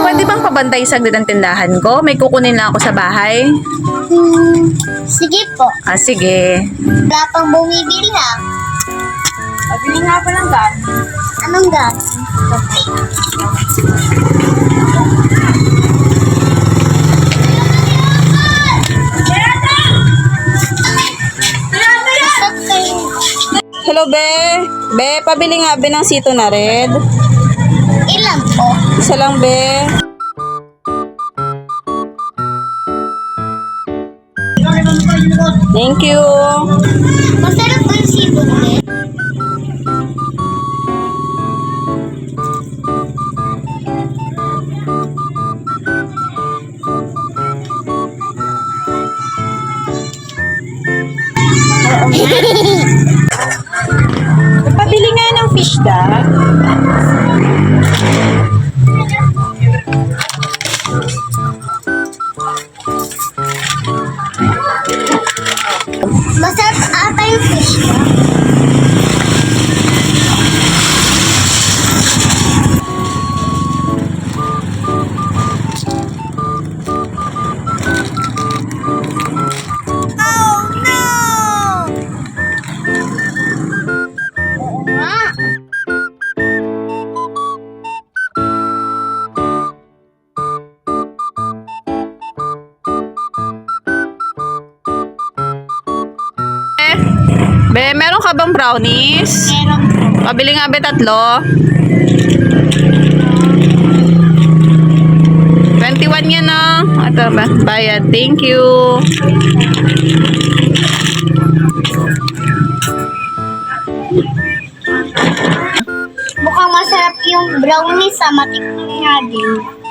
Pwede bang pabantay saglit ang tindahan ko? May kukunin lang ako sa bahay. Sige po. Sige. Wala pang bumibili ha. Pabili nga pa ng gas. Anong gas? Hello, be. Be, pabili nga be ng sito na red. Ilan po? Isa lang, be. Thank you. Masarap po yung seafood eh. Pabili nga ng fish da. Masarap ata yung fish ko. Be, meron ka bang brownies? Meron po. Pabili nga be 3. 21 yan na. Ito ba? Bayad. Thank you. Mukhang masarap yung brownies sa matikman nga din.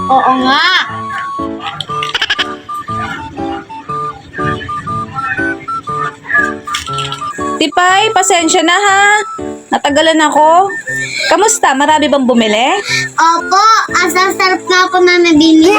Oo nga. Tipay, pasensya na ha. Natagalan ako. Kamusta? Marami bang bumili? Opo, ang sasarap na ako na nabinili.